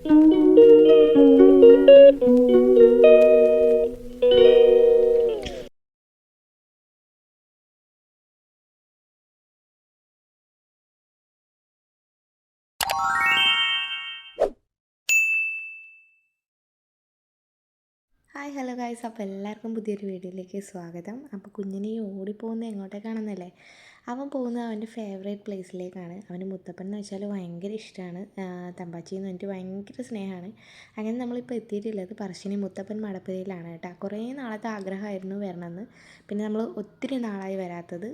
Hi hello guys, അപ്പോൾ എല്ലാവർക്കും പുതിയൊരു വീഡിയോയിലേക്ക് സ്വാഗതം. അപ്പോൾ കുഞ്ഞിനെ ഓടിപ്പോകുന്നത് എങ്ങോട്ടേക്കാണെന്നല്ലേ? അവൻ പോകുന്നത് അവൻ്റെ ഫേവറേറ്റ് പ്ലേസിലേക്കാണ്. അവന് മുത്തപ്പൻ എന്ന് വെച്ചാൽ ഭയങ്കര ഇഷ്ടമാണ്. തമ്പാച്ചി എന്ന് പറഞ്ഞിട്ട് ഭയങ്കര സ്നേഹമാണ്. അങ്ങനെ നമ്മളിപ്പോൾ എത്തിയിട്ടുള്ളത് പറശ്ശിനി മുത്തപ്പൻ മടപ്പുരയിലാണ് കേട്ടോ. കുറേ നാളത്തെ ആഗ്രഹമായിരുന്നു വരണമെന്ന്. പിന്നെ നമ്മൾ ഒത്തിരി നാളായി വരാത്തത്.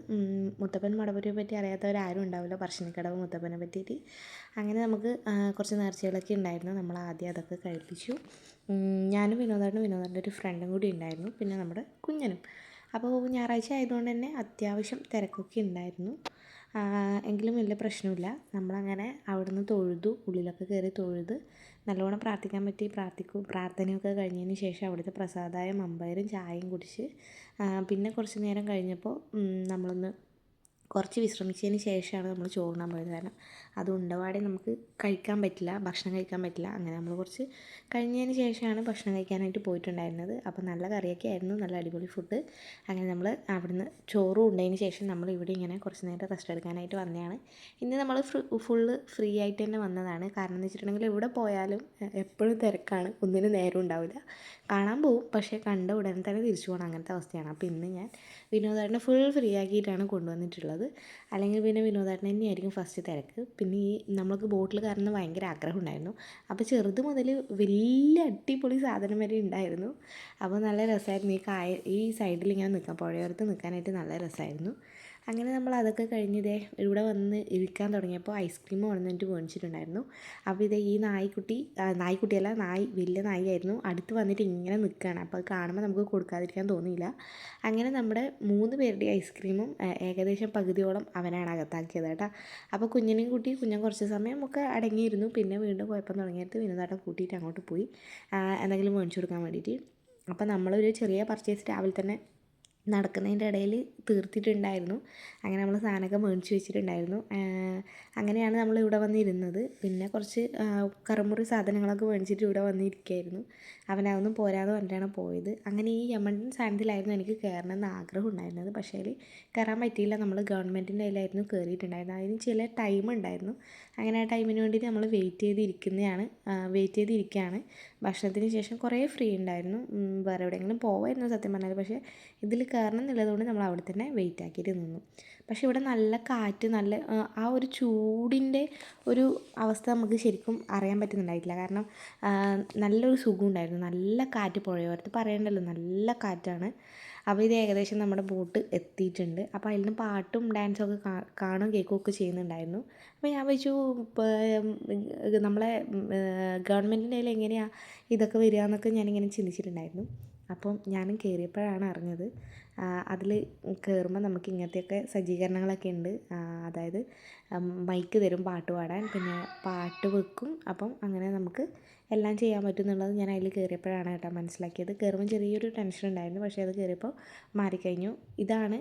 മുത്തപ്പൻ മടപ്പുരയെ പറ്റി അറിയാത്തവരാരും ഉണ്ടാവില്ല, പറശ്ശിനിക്കടവ് മുത്തപ്പനെ പറ്റിയിട്ട്. അങ്ങനെ നമുക്ക് കുറച്ച് നേർച്ചകളൊക്കെ ഉണ്ടായിരുന്നു. നമ്മൾ ആദ്യം അതൊക്കെ കഴിപ്പിച്ചു. ഞാനും വിനോദൻ്റെ ഒരു ഫ്രണ്ടും കൂടി ഉണ്ടായിരുന്നു, പിന്നെ നമ്മുടെ കുഞ്ഞനും. അപ്പോൾ ഞായറാഴ്ച ആയതുകൊണ്ട് തന്നെ അത്യാവശ്യം തിരക്കൊക്കെ ഉണ്ടായിരുന്നു. എങ്കിലും വലിയ പ്രശ്നമില്ല. നമ്മളങ്ങനെ അവിടുന്ന് തൊഴുതു, ഉള്ളിലൊക്കെ കയറി തൊഴുത് നല്ലോണം പ്രാർത്ഥിക്കാൻ പറ്റി പ്രാർത്ഥനയൊക്കെ കഴിഞ്ഞതിന് ശേഷം അവിടുത്തെ പ്രസാദമായ മമ്പയറും ചായയും കുടിച്ച് പിന്നെ കുറച്ച് നേരം കഴിഞ്ഞപ്പോൾ നമ്മളൊന്ന് കുറച്ച് വിശ്രമിച്ചതിന് ശേഷമാണ് നമ്മൾ ചോറുണ്ണാൻ പോയത്. കാരണം അത് ഉണ്ടപാടെ നമുക്ക് ഭക്ഷണം കഴിക്കാൻ പറ്റില്ല. അങ്ങനെ നമ്മൾ കുറച്ച് കഴിഞ്ഞതിന് ശേഷമാണ് ഭക്ഷണം കഴിക്കാനായിട്ട് പോയിട്ടുണ്ടായിരുന്നത്. അപ്പോൾ നല്ല കറിയൊക്കെ ആയിരുന്നു, നല്ല അടിപൊളി ഫുഡ്. അങ്ങനെ നമ്മൾ അവിടുന്ന് ചോറും ഉണ്ടതിന് ശേഷം നമ്മൾ ഇവിടെ ഇങ്ങനെ കുറച്ച് നേരം റെസ്റ്റ് എടുക്കാനായിട്ട് വന്നതാണ്. ഇന്ന് നമ്മൾ ഫുള്ള് ഫ്രീ ആയിട്ട് തന്നെ വന്നതാണ്. കാരണം എന്ന് വെച്ചിട്ടുണ്ടെങ്കിൽ എവിടെ പോയാലും എപ്പോഴും തിരക്കാണ്, ഒന്നിനും നേരം ഉണ്ടാവില്ല. കാണാൻ പോവും, പക്ഷേ കണ്ട ഉടനെ തന്നെ തിരിച്ചു പോകണം, അങ്ങനത്തെ അവസ്ഥയാണ്. അപ്പോൾ ഇന്ന് ഞാൻ വിനോദേട്ടനെ ഫുൾ ഫ്രീ ആക്കിയിട്ടാണ് കൊണ്ടുവന്നിട്ടുള്ളത്. അല്ലെങ്കിൽ പിന്നെ വിനോദേട്ടൻ തന്നെയായിരിക്കും ഫസ്റ്റ് തിരക്ക്. പിന്നെ നമ്മൾക്ക് ബോട്ടിൽ കയറണമെന്ന് ഭയങ്കര ആഗ്രഹം ഉണ്ടായിരുന്നു. അപ്പോൾ ചെറുത് മുതൽ വലിയ അടിപൊളി സാധനം വരെ ഉണ്ടായിരുന്നു. അപ്പോൾ നല്ല രസമായിരുന്നു. ഈ സൈഡിൽ ഇങ്ങനെ നിൽക്കാം, പുഴയോരത്ത് നിൽക്കാനായിട്ട് നല്ല രസമായിരുന്നു. അങ്ങനെ നമ്മൾ അതൊക്കെ കഴിഞ്ഞ് ഇവിടെ വന്ന് ഇരിക്കാൻ തുടങ്ങിയപ്പോൾ ഐസ്ക്രീം കൊണ്ടുവന്നിട്ട് മേടിച്ചിട്ടുണ്ടായിരുന്നു. അപ്പോൾ ഈ നായ്ക്കുട്ടിയല്ല, വലിയ നായിയായിരുന്നു. അടുത്ത് വന്നിട്ട് ഇങ്ങനെ നിൽക്കുകയാണ്. അപ്പോൾ അത് കാണുമ്പോൾ നമുക്ക് കൊടുക്കാതിരിക്കാൻ തോന്നിയില്ല. അങ്ങനെ നമ്മുടെ 3 പേരുടെ ഐസ്ക്രീമും ഏകദേശം പകുതിയോളം അവനാണ് അകത്താക്കിയത് കേട്ടോ. അപ്പോൾ കുഞ്ഞൻ കുറച്ച് സമയമൊക്കെ അടങ്ങിയിരുന്നു. പിന്നെ വീണ്ടും കുഴപ്പം തുടങ്ങിയിട്ട് വിനോദേട്ടൻ കൂട്ടിയിട്ട് അങ്ങോട്ട് പോയി എന്തെങ്കിലും മേടിച്ചു കൊടുക്കാൻ വേണ്ടിയിട്ട്. അപ്പോൾ നമ്മളൊരു ചെറിയ പർച്ചേസ് രാവിലെ തന്നെ നടക്കുന്നതിൻ്റെ ഇടയിൽ തീർത്തിട്ടുണ്ടായിരുന്നു. അങ്ങനെ നമ്മൾ സാധനമൊക്കെ മേടിച്ച് വെച്ചിട്ടുണ്ടായിരുന്നു. അങ്ങനെയാണ് നമ്മൾ ഇവിടെ വന്നിരുന്നത്. പിന്നെ കുറച്ച് കറുമുറി സാധനങ്ങളൊക്കെ മേടിച്ചിട്ട് ഇവിടെ വന്നിരിക്കുകയായിരുന്നു. അവനതൊന്നും പോരാതെ പറഞ്ഞിട്ടാണ് പോയത്. അങ്ങനെ ഈ യമണ്ടൻ സാധനത്തിലായിരുന്നു എനിക്ക് കയറണമെന്ന് ആഗ്രഹം ഉണ്ടായിരുന്നത്. പക്ഷേ അതിൽ കയറാൻ പറ്റിയില്ല. നമ്മൾ ഗവൺമെൻറ്റിൻ്റെ അതിലായിരുന്നു കയറിയിട്ടുണ്ടായിരുന്നത്. അതിന് ചില ടൈം ഉണ്ടായിരുന്നു. അങ്ങനെ ആ ടൈമിന് വേണ്ടിയിട്ട് നമ്മൾ വെയിറ്റ് ചെയ്തിരിക്കുകയാണ്. ഭക്ഷണത്തിന് ശേഷം കുറേ ഫ്രീ ഉണ്ടായിരുന്നു. വേറെ എവിടെയെങ്കിലും പോവായിരുന്നു സത്യം പറഞ്ഞാൽ. പക്ഷേ ഇതിൽ കയറണം എന്നുള്ളതുകൊണ്ട് നമ്മൾ അവിടെ തന്നെ വെയിറ്റ് ആക്കിയിട്ട് നിന്നു. പക്ഷേ ഇവിടെ നല്ല കാറ്റ്, നല്ല ആ ഒരു ചൂടിൻ്റെ ഒരു അവസ്ഥ നമുക്ക് ശരിക്കും അറിയാൻ പറ്റുന്നുണ്ടായിട്ടില്ല. കാരണം നല്ലൊരു സുഖം ഉണ്ടായിരുന്നു. നല്ല കാറ്റ്, പുഴയോരത്ത് പറയണ്ടല്ലോ, നല്ല കാറ്റാണ്. അപ്പോൾ ഇത് ഏകദേശം നമ്മുടെ ബോട്ട് എത്തിയിട്ടുണ്ട്. അപ്പോൾ അതിൽ നിന്ന് പാട്ടും ഡാൻസും ഒക്കെ കാണുകയും കേൾക്കുകയൊക്കെ ചെയ്യുന്നുണ്ടായിരുന്നു. അപ്പോൾ ഞാൻ വെച്ചു നമ്മളെ ഗവൺമെൻറ്റിൻ്റെ കയ്യിൽ എങ്ങനെയാണ് ഇതൊക്കെ വരിക എന്നൊക്കെ ഞാനിങ്ങനെ ചിന്തിച്ചിട്ടുണ്ടായിരുന്നു. അപ്പം ഞാനും കയറിയപ്പോഴാണ് അറിഞ്ഞത് അതിൽ കയറുമ്പോൾ നമുക്ക് ഇങ്ങനത്തെയൊക്കെ സജ്ജീകരണങ്ങളൊക്കെ ഉണ്ട്. അതായത് മൈക്ക് തരും പാട്ട് പാടാൻ, പിന്നെ പാട്ട് വെക്കും. അപ്പം അങ്ങനെ നമുക്ക് എല്ലാം ചെയ്യാൻ പറ്റും എന്നുള്ളത് ഞാൻ അതിൽ കയറിയപ്പോഴാണ് കേട്ടോ മനസ്സിലാക്കിയത്. കയറുമ്പോൾ ചെറിയൊരു ടെൻഷൻ ഉണ്ടായിരുന്നു, പക്ഷേ അത് കയറിയപ്പോൾ മാറിക്കഴിഞ്ഞു. ഇതാണ്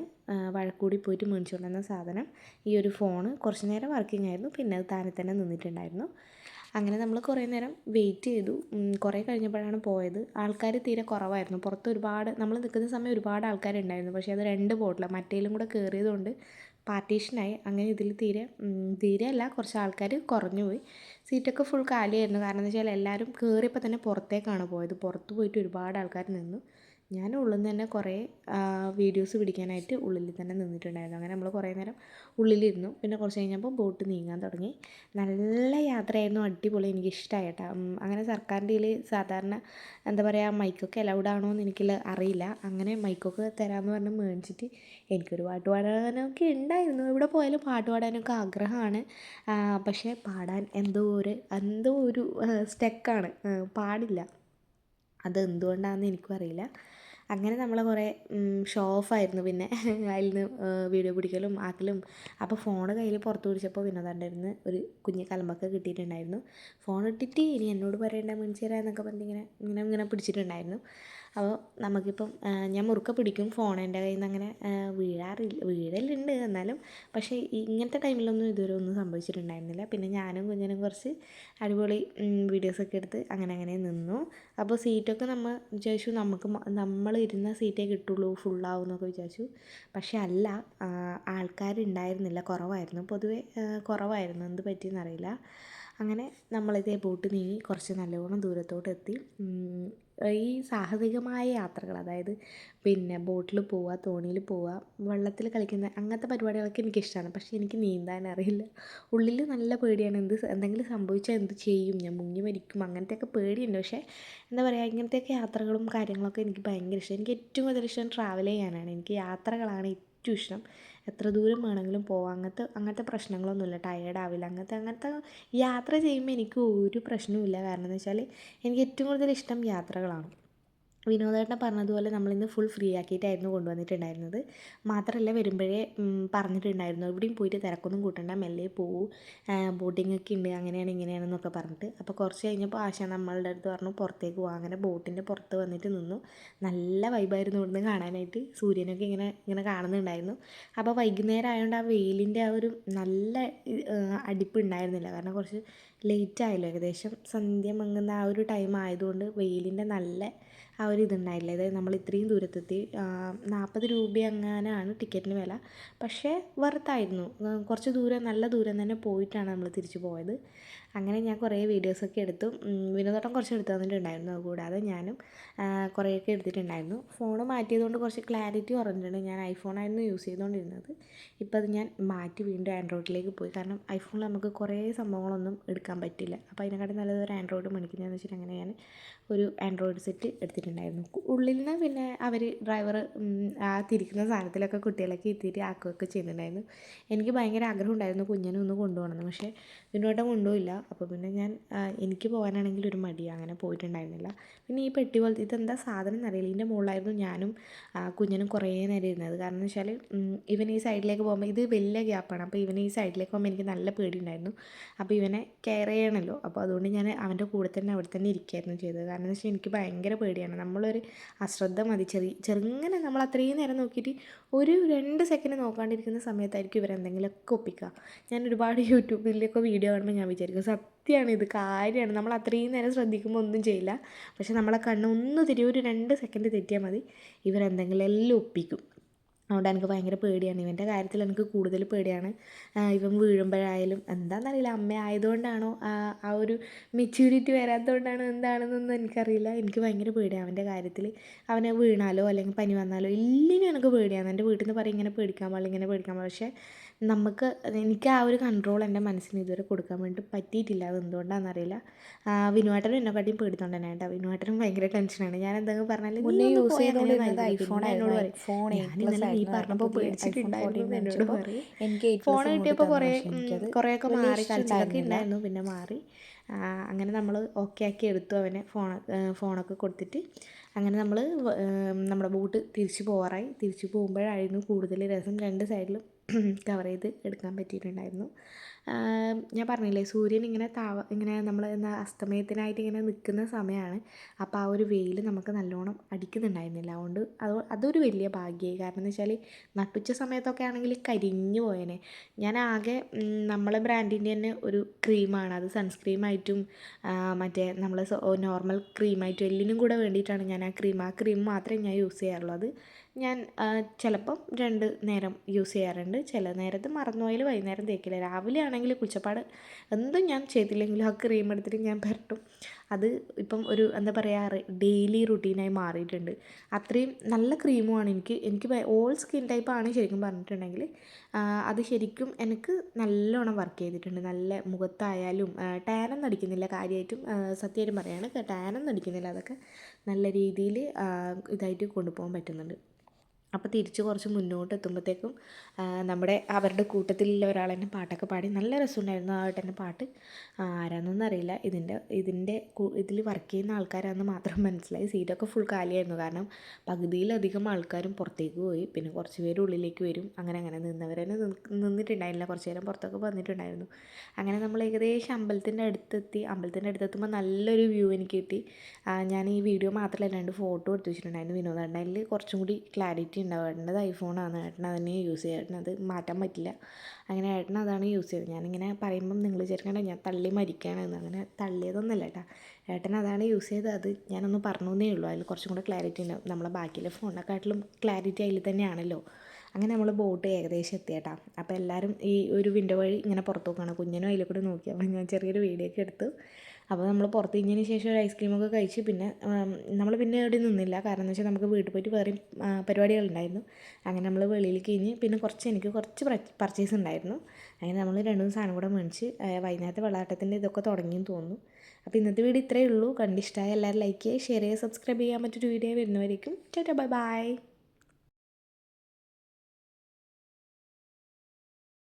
വഴക്കൂടി പോയിട്ട് മേടിച്ചുകൊണ്ടുവന്ന സാധനം. ഈ ഒരു ഫോണ് കുറച്ച് നേരം വർക്കിംഗ് ആയിരുന്നു, പിന്നെ അത് താനെ തന്നെ നിന്നിട്ടുണ്ടായിരുന്നു. അങ്ങനെ നമ്മൾ കുറേ നേരം വെയിറ്റ് ചെയ്തു. കുറേ കഴിഞ്ഞപ്പോഴാണ് പോയത്. ആൾക്കാർ തീരെ കുറവായിരുന്നു. പുറത്ത് നമ്മൾ നിൽക്കുന്ന സമയം ഒരുപാട് ആൾക്കാരുണ്ടായിരുന്നു. പക്ഷേ അത് 2 ബോട്ടിലാണ്, മറ്റേലും കൂടെ കയറിയതുകൊണ്ട് പാർട്ടീഷനായി. അങ്ങനെ ഇതിൽ തീരെയല്ല, കുറച്ച് ആൾക്കാർ കുറഞ്ഞു പോയി. സീറ്റൊക്കെ ഫുൾ കാലിയായിരുന്നു. കാരണം എന്താ വെച്ചാൽ എല്ലാവരും കയറിയപ്പോൾ തന്നെ പുറത്തേക്കാണ് പോയത്. പുറത്ത് പോയിട്ട് ഒരുപാട് ആൾക്കാർ നിന്നു. ഞാൻ ഉള്ളിൽ നിന്ന് തന്നെ കുറേ വീഡിയോസ് പിടിക്കാനായിട്ട് ഉള്ളിൽ തന്നെ നിന്നിട്ടുണ്ടായിരുന്നു. അങ്ങനെ നമ്മൾ കുറേ നേരം ഉള്ളിലിരുന്നു. പിന്നെ കുറച്ച് കഴിഞ്ഞപ്പോൾ ബോട്ട് നീങ്ങാൻ തുടങ്ങി. നല്ല യാത്രയായിരുന്നു, അടിപൊളി, എനിക്കിഷ്ടമായി കേട്ടോ. അങ്ങനെ സർക്കാരിൻ്റെ ഇതിൽ സാധാരണ എന്താ പറയുക, മൈക്കൊക്കെ അലൗഡ് ആണോ എന്ന് അറിയില്ല. അങ്ങനെ മൈക്കൊക്കെ തരാമെന്ന് പറഞ്ഞ് മേടിച്ചിട്ട് എനിക്കൊരു പാട്ട് പാടാനൊക്കെ ഉണ്ടായിരുന്നു. എവിടെ പോയാലും പാട്ട് പാടാനൊക്കെ ആഗ്രഹമാണ്. പക്ഷേ പാടാൻ എന്തോ ഒരു സ്റ്റക്കാണ്, പാടില്ല. അതെന്തുകൊണ്ടാണെന്ന് എനിക്കും അറിയില്ല. അങ്ങനെ നമ്മൾ കുറേ ഷോ ഓഫായിരുന്നു. പിന്നെ അതിൽ നിന്ന് വീഡിയോ പിടിക്കലും ആക്കലും. അപ്പോൾ ഫോൺ കയ്യിൽ പുറത്ത് പിടിച്ചപ്പോൾ വിനോദാണ്ടായിരുന്നു ഒരു കുഞ്ഞ് കലമ്പൊക്കെ കിട്ടിയിട്ടുണ്ടായിരുന്നു. ഫോൺ ഇട്ടിട്ട് ഇനി എന്നോട് പറയേണ്ട മേടിച്ച് തരാം എന്നൊക്കെ പറഞ്ഞ് ഇങ്ങനെ പിടിച്ചിട്ടുണ്ടായിരുന്നു. അപ്പോൾ നമുക്കിപ്പം ഞാൻ മുറുക്ക പിടിക്കും, ഫോൺ എൻ്റെ കയ്യിൽ നിന്ന് അങ്ങനെ വീഴലുണ്ട് എന്നാലും. പക്ഷേ ഇങ്ങനത്തെ ടൈമിലൊന്നും ഇതുവരെ ഒന്നും സംഭവിച്ചിട്ടുണ്ടായിരുന്നില്ല. പിന്നെ ഞാനും കുഞ്ഞിനും കുറച്ച് അടിപൊളി വീഡിയോസൊക്കെ എടുത്ത് അങ്ങനെ നിന്നു. അപ്പോൾ സീറ്റൊക്കെ നമ്മൾ വിചാരിച്ചു നമ്മൾ ഇരുന്ന സീറ്റേ കിട്ടുള്ളൂ, ഫുള്ളാവും എന്നൊക്കെ വിചാരിച്ചു. പക്ഷേ അല്ല, ആൾക്കാരുണ്ടായിരുന്നില്ല, കുറവായിരുന്നു, പൊതുവെ കുറവായിരുന്നു. എന്ത് പറ്റിയെന്നറിയില്ല. അങ്ങനെ നമ്മളിതേ ബോട്ട് നീങ്ങി കുറച്ച് നല്ലോണം ദൂരത്തോട്ട് എത്തി. ഈ സാഹസികമായ യാത്രകൾ, അതായത് പിന്നെ ബോട്ടിൽ പോവുക, തോണിയിൽ പോവുക, വെള്ളത്തിൽ കളിക്കുന്ന അങ്ങനത്തെ പരിപാടികളൊക്കെ എനിക്കിഷ്ടമാണ്. പക്ഷേ എനിക്ക് നീന്താൻ അറിയില്ല. ഉള്ളിൽ നല്ല പേടിയാണ്, എന്തെങ്കിലും സംഭവിച്ചാൽ എന്ത് ചെയ്യും, ഞാൻ മുങ്ങി മരിക്കും, അങ്ങനത്തെയൊക്കെ പേടിയുണ്ട്. പക്ഷേ എന്താ പറയുക, ഇങ്ങനത്തെയൊക്കെ യാത്രകളും കാര്യങ്ങളൊക്കെ എനിക്ക് ഭയങ്കര ഇഷ്ടം. എനിക്ക് ഏറ്റവും കൂടുതൽ ഇഷ്ടം ട്രാവൽ ചെയ്യാനാണ്. എനിക്ക് യാത്രകളാണ് ഏറ്റവും ഇഷ്ടം. എത്ര ദൂരം വേണമെങ്കിലും പോവാം, അങ്ങനത്തെ പ്രശ്നങ്ങളൊന്നുമില്ല, ടയേർഡാവില്ല. അങ്ങനത്തെ യാത്ര ചെയ്യുമ്പോൾ എനിക്ക് ഒരു പ്രശ്നവുമില്ല. കാരണം എന്ന് വെച്ചാൽ എനിക്ക് ഏറ്റവും കൂടുതൽ ഇഷ്ടം യാത്രകളാണ്. വിനോദേട്ടൻ പറഞ്ഞതുപോലെ നമ്മളിന്ന് ഫുൾ ഫ്രീ ആക്കിയിട്ടായിരുന്നു കൊണ്ടുവന്നിട്ടുണ്ടായിരുന്നത്. മാത്രമല്ല വരുമ്പോഴേ പറഞ്ഞിട്ടുണ്ടായിരുന്നു എവിടെയും പോയിട്ട് തിരക്കൊന്നും കൂട്ടണ്ട, മെല്ലെ പോവൂ, ബോട്ടിങ്ങൊക്കെ ഉണ്ട്, അങ്ങനെയാണ് ഇങ്ങനെയാണെന്നൊക്കെ പറഞ്ഞിട്ട്. അപ്പോൾ കുറച്ച് കഴിഞ്ഞപ്പോൾ ആശ നമ്മളുടെ അടുത്ത് പറഞ്ഞു പുറത്തേക്ക് പോകാം. അങ്ങനെ ബോട്ടിൻ്റെ പുറത്ത് വന്നിട്ട് നിന്നു. നല്ല വൈബായിരുന്നു ഇവിടുന്ന് കാണാനായിട്ട്. സൂര്യനൊക്കെ ഇങ്ങനെ കാണുന്നുണ്ടായിരുന്നു. അപ്പോൾ വൈകുന്നേരം ആയതുകൊണ്ട് ആ വെയിലിൻ്റെ ആ ഒരു നല്ല അടിപ്പ് ഉണ്ടായിരുന്നില്ല. കാരണം കുറച്ച് ലേറ്റ് ആയല്ലോ, ഏകദേശം സന്ധ്യ മങ്ങുന്ന ആ ഒരു ടൈം ആയതുകൊണ്ട് വെയിലിൻ്റെ നല്ല ആ ഒരു ഇതുണ്ടായില്ല. അതായത് നമ്മൾ ഇത്രയും ദൂരത്തെത്തി. 40 രൂപ അങ്ങനെയാണ് ടിക്കറ്റിന് വില. പക്ഷേ വെർത്തായിരുന്നു. കുറച്ച് ദൂരം, നല്ല ദൂരം തന്നെ പോയിട്ടാണ് നമ്മൾ തിരിച്ചു പോയത്. അങ്ങനെ ഞാൻ കുറേ വീഡിയോസൊക്കെ എടുത്തു. വിനോദേട്ടൻ കുറച്ച് എടുത്തു തന്നിട്ടുണ്ടായിരുന്നു. അതുകൂടാതെ ഞാനും കുറേയൊക്കെ എടുത്തിട്ടുണ്ടായിരുന്നു. ഫോൺ മാറ്റിയതുകൊണ്ട് കുറച്ച് ക്ലാരിറ്റി കുറഞ്ഞിട്ടുണ്ട്. ഞാൻ ഐഫോണായിരുന്നു യൂസ് ചെയ്തുകൊണ്ടിരുന്നത്. ഇപ്പോൾ അത് ഞാൻ മാറ്റി വീണ്ടും ആൻഡ്രോയിഡിലേക്ക് പോയി. കാരണം ഐഫോണിൽ നമുക്ക് കുറേ സംഭവങ്ങളൊന്നും എടുക്കാൻ പറ്റില്ല. അപ്പോൾ അതിനെക്കാട്ടി നല്ലത് ഒരു ആൻഡ്രോയിഡ് മേടിക്കുന്നതെന്ന് വെച്ചിട്ട് അങ്ങനെ ഞാൻ ഒരു ആൻഡ്രോയിഡ് സെറ്റ് എടുത്തിട്ടുണ്ടായിരുന്നു. ഉള്ളിൽ നിന്ന് പിന്നെ അവർ ഡ്രൈവർ ആ തിരിക്കുന്ന സാധനത്തിലൊക്കെ കുട്ടികളൊക്കെ ഇരുത്തിയിട്ട് ആക്കുകയൊക്കെ ചെയ്യുന്നുണ്ടായിരുന്നു. എനിക്ക് ഭയങ്കര ആഗ്രഹം ഉണ്ടായിരുന്നു കുഞ്ഞിനെ ഒന്ന് കൊണ്ടുപോകണമെന്ന്. പക്ഷേ ഇതിനോട്ടം കൊണ്ടുപോയില്ല. അപ്പോൾ പിന്നെ ഞാൻ എനിക്ക് പോകാനാണെങ്കിൽ ഒരു മടിയാണ്, അങ്ങനെ പോയിട്ടുണ്ടായിരുന്നില്ല. പിന്നെ ഈ പെട്ടി പോലത്തെ ഇതെന്താ സാധനം എന്നറിയില്ല, ഇതിൻ്റെ മുകളിലായിരുന്നു ഞാനും കുഞ്ഞിനും കുറേ നേരം ഇരുന്നത്. കാരണം എന്ന് വെച്ചാൽ ഇവൻ ഈ സൈഡിലേക്ക് പോകുമ്പോൾ ഇത് വലിയ ഗ്യാപ്പാണ്. അപ്പോൾ ഇവൻ ഈ സൈഡിലേക്ക് പോകുമ്പോൾ എനിക്ക് നല്ല പേടിയുണ്ടായിരുന്നു. അപ്പോൾ ഇവനെ കെയർ ചെയ്യണമല്ലോ, അപ്പോൾ അതുകൊണ്ട് ഞാൻ അവൻ്റെ കൂടെ തന്നെ അവിടെ തന്നെ ഇരിക്കുകയായിരുന്നു ചെയ്തത്. കാരണം എന്ന് വെച്ചാൽ എനിക്ക് ഭയങ്കര പേടിയാണ്. നമ്മളൊരു അശ്രദ്ധ മതി, ചെറുങ്ങനെ നമ്മൾ അത്രയും നേരം നോക്കിയിട്ട് ഒരു 2 സെക്കൻഡ് നോക്കാണ്ടിരിക്കുന്ന സമയത്തായിരിക്കും ഇവരെന്തെങ്കിലുമൊക്കെ ഒപ്പിക്കുക. ഞാൻ ഒരുപാട് യൂട്യൂബിലൊക്കെ വീഡിയോ കാണുമ്പോൾ ഞാൻ വിചാരിക്കും സത്യമാണ്, ഇത് കാര്യമാണ്. നമ്മൾ അത്രയും നേരം ശ്രദ്ധിക്കുമ്പോൾ ഒന്നും ചെയ്യില്ല. പക്ഷെ നമ്മളെ കണ്ണ് ഒന്ന് തിരിയും, ഒരു 2 സെക്കൻഡ് തെറ്റിയാൽ മതി, ഇവരെന്തെങ്കിലും എല്ലാം ഒപ്പിക്കും. അതുകൊണ്ട് എനിക്ക് ഭയങ്കര പേടിയാണ്. ഇവൻ്റെ കാര്യത്തിൽ എനിക്ക് കൂടുതൽ പേടിയാണ്. ഇവൻ വീഴുമ്പോഴായാലും എന്താണെന്നറിയില്ല, അമ്മ ആയതുകൊണ്ടാണോ ആ ഒരു മെച്യൂരിറ്റി വരാത്തതുകൊണ്ടാണോ എന്താണെന്നൊന്നും എനിക്കറിയില്ല. എനിക്ക് ഭയങ്കര പേടിയാണ് അവൻ്റെ കാര്യത്തിൽ. അവനെ വീണാലോ അല്ലെങ്കിൽ പനി വന്നാലോ എല്ലാം എനിക്ക് പേടിയാണ്. എൻ്റെ വീട്ടിൽ നിന്ന് പറയും ഇങ്ങനെ പേടിക്കാൻ പാടില്ല, ഇങ്ങനെ പേടിക്കാൻ പാടില്ല. പക്ഷേ എനിക്ക് ആ ഒരു കൺട്രോൾ എൻ്റെ മനസ്സിന് ഇതുവരെ കൊടുക്കാൻ വേണ്ടി പറ്റിയിട്ടില്ല. അതെന്തുകൊണ്ടാണെന്നറിയില്ല. വിനുവേട്ടനും എന്നെക്കാട്ടിയും പേടിത്തോണ്ട് തന്നെ കേട്ടോ. വിനുവേട്ടനും ഭയങ്കര ടെൻഷനാണ്. ഞാൻ എന്തെങ്കിലും പറഞ്ഞാൽ മുന്നേ യൂസ് ചെയ്തുകൊണ്ടിരുന്നത് ഐഫോൺ ആയിരുന്നു. ഐഫോൺ 8+ നീ ആയിരുന്നു. പറഞ്ഞപ്പോൾ പുതിയ ഐഫോൺ 14 പേടിച്ചിട്ടുണ്ടായിരുന്നു എന്നോട് മേടിച്ചപ്പോൾ പറയും. എനിക്ക് 8+ ഫോൺ ഇങ്ങോട്ട് കിട്ടിയപ്പോൾ തന്നു. പക്ഷേ എനിക്കത് കുറേയൊക്കെ വലിയ മാറി, കരച്ചിലൊക്കെ ഇഷ്ടമുണ്ടായിരുന്നില്ല. ഉണ്ടായിരുന്നു, പിന്നെ മാറി. അങ്ങനെ നമ്മൾ ഓക്കെ ആക്കി എടുത്തു അവനെ. ഫോണൊക്കെ കൊടുത്തിട്ട് അങ്ങനെ നമ്മൾ നമ്മുടെ ബോട്ട് തിരിച്ചു പോകാറായി. തിരിച്ചു പോകുമ്പോഴായിരുന്നു കൂടുതൽ രസം. 2 സൈഡിലും കവർ ചെയ്ത് എടുക്കാൻ പറ്റിയിട്ടുണ്ടായിരുന്നു. ഞാൻ പറഞ്ഞില്ലേ, സൂര്യൻ ഇങ്ങനെ നമ്മൾ അസ്തമയത്തിനായിട്ട് ഇങ്ങനെ നിൽക്കുന്ന സമയമാണ്. അപ്പോൾ ആ ഒരു വെയിൽ നമുക്ക് നല്ലോണം അടിക്കുന്നുണ്ടായിരുന്നില്ല. അതുകൊണ്ട് അതൊരു വലിയ ഭാഗ്യമായി. കാരണം എന്ന് വെച്ചാൽ നട്ടുച്ച സമയത്തൊക്കെ ആണെങ്കിൽ കരിഞ്ഞു പോയേനെ. ഞാൻ ആകെ നമ്മളെ ബ്രാൻഡിൻ്റെ തന്നെ ഒരു ക്രീമാണ്, അത് സൺസ്ക്രീമായിട്ടും മറ്റേ നമ്മൾ നോർമൽ ക്രീമായിട്ടും എല്ലിനും കൂടെ വേണ്ടിയിട്ടാണ് ഞാൻ ആ ക്രീം മാത്രമേ ഞാൻ യൂസ് ചെയ്യാറുള്ളൂ. അത് ഞാൻ ചിലപ്പം 2 നേരം യൂസ് ചെയ്യാറുണ്ട്. ചില നേരത്ത് മറന്നുപോയാൽ വൈകുന്നേരം തേക്കില്ല. രാവിലെ ആണെങ്കിൽ കുളിച്ചപ്പാട് എന്തും ഞാൻ ചെയ്തില്ലെങ്കിലും ആ ക്രീം എടുത്തിട്ട് ഞാൻ പുരട്ടും. അത് ഇപ്പം ഒരു എന്താ പറയുക, ഡെയിലി റുട്ടീനായി മാറിയിട്ടുണ്ട്. അത്രയും നല്ല ക്രീമുമാണ്. എനിക്ക് ഓൾ സ്കിൻ ടൈപ്പാണ് ശരിക്കും പറഞ്ഞിട്ടുണ്ടെങ്കിൽ. അത് ശരിക്കും എനിക്ക് നല്ലോണം വർക്ക് ചെയ്തിട്ടുണ്ട്. നല്ല മുഖത്തായാലും ടാനൊന്നും അടിക്കുന്നില്ല. കാര്യമായിട്ടും സത്യമായിട്ടും പറയുകയാണ്, ടാനൊന്നും അടിക്കുന്നില്ല. അതൊക്കെ നല്ല രീതിയിൽ ഇതായിട്ട് കൊണ്ടുപോകാൻ പറ്റുന്നുണ്ട്. അപ്പോൾ തിരിച്ച് കുറച്ച് മുന്നോട്ട് എത്തുമ്പോഴത്തേക്കും അവരുടെ കൂട്ടത്തിലുള്ള ഒരാൾ തന്നെ പാട്ടൊക്കെ പാടി നല്ല രസമുണ്ടായിരുന്നു ആ ഏട്ടൻ്റെ പാട്ട്. ആരാന്നൊന്നും അറിയില്ല, ഇതിൽ വർക്ക് ചെയ്യുന്ന ആൾക്കാരാണെന്ന് മാത്രം മനസ്സിലായി. സീറ്റൊക്കെ ഫുൾ കാലിയായിരുന്നു, കാരണം പകുതിയിലധികം ആൾക്കാരും പുറത്തേക്ക് പോയി, പിന്നെ കുറച്ച് പേര് ഉള്ളിലേക്ക് വരും. അങ്ങനെ നിന്നവരെന്നെ നിന്നിട്ടുണ്ടായില്ല, കുറച്ച് നേരം പുറത്തൊക്കെ വന്നിട്ടുണ്ടായിരുന്നു. അങ്ങനെ നമ്മൾ ഏകദേശം അമ്പലത്തിൻ്റെ അടുത്തെത്തുമ്പോൾ നല്ലൊരു വ്യൂ എനിക്ക് കിട്ടി. ഞാൻ ഈ വീഡിയോ മാത്രമല്ല 2 ഫോട്ടോ എടുത്ത് വെച്ചിട്ടുണ്ടായിരുന്നു. വിനോദേട്ടനിൽ കുറച്ചും കൂടി ക്ലാരിറ്റി ഉണ്ടാവും. ഏട്ടൻ്റെത് ഐഫോണാണ്, ഏട്ടൻ അതന്നെ യൂസ് ചെയ്യുക, ഏട്ടനത് മാറ്റാൻ പറ്റില്ല. അങ്ങനെ ഏട്ടൻ അതാണ് യൂസ് ചെയ്തത്. ഞാനിങ്ങനെ പറയുമ്പം നിങ്ങൾ വിചാരിക്കേണ്ട ഞാൻ തള്ളി മരിക്കുകയാണെന്ന്. അങ്ങനെ തള്ളിയതൊന്നുമല്ല കേട്ടോ, ഏട്ടൻ അതാണ് യൂസ് ചെയ്തത്. അത് ഞാനൊന്ന് പറഞ്ഞേ ഉള്ളൂ, അതിൽ കുറച്ചും കൂടെ ക്ലാരിറ്റി ഉണ്ടാവും. നമ്മളെ ബാക്കിയിലെ ഫോണിനെക്കാട്ടിലും ക്ലാരിറ്റി അതിൽ തന്നെയാണല്ലോ. അങ്ങനെ നമ്മൾ ബോട്ട് ഏകദേശം എത്തിയേട്ടാ. അപ്പോൾ എല്ലാവരും ഈ ഒരു വിൻഡോ വഴി ഇങ്ങനെ പുറത്ത് നോക്കുകയാണ്. കുഞ്ഞിനും അതിൽ കൂടെ നോക്കി. അപ്പോൾ ഞാൻ ചെറിയൊരു വീഡിയോ ഒക്കെ എടുത്തു. അപ്പോൾ നമ്മൾ പുറത്ത് കഴിഞ്ഞതിന് ശേഷം ഒരു ഐസ്ക്രീമൊക്കെ കഴിച്ച് പിന്നെ നമ്മൾ പിന്നെ എവിടെയും നിന്നില്ല, കാരണം എന്ന് വെച്ചാൽ നമുക്ക് വീട്ടിൽ പോയിട്ട് വേറെയും പരിപാടികളുണ്ടായിരുന്നു. അങ്ങനെ നമ്മൾ വെളിയിൽ കഴിഞ്ഞ് പിന്നെ എനിക്ക് കുറച്ച് പർച്ചേസ് ഉണ്ടായിരുന്നു. അങ്ങനെ നമ്മൾ 2-3 സാധനം കൂടെ മേടിച്ച് വൈകുന്നേരത്തെ വെള്ളാട്ടത്തിൻ്റെ ഇതൊക്കെ തുടങ്ങിയെന്ന് തോന്നുന്നു. അപ്പോൾ ഇന്നത്തെ വീഡിയോ ഇത്രയേ ഉള്ളൂ. കണ്ടിഷ്ടമായ എല്ലാവരും ലൈക്ക് ചെയ്യുക, ഷെയർ ചെയ്യുക, സബ്സ്ക്രൈബ് ചെയ്യാൻ. മറ്റൊരു വീഡിയോ വരുന്നവരേക്കും ടാറ്റാ ബൈ ബൈ.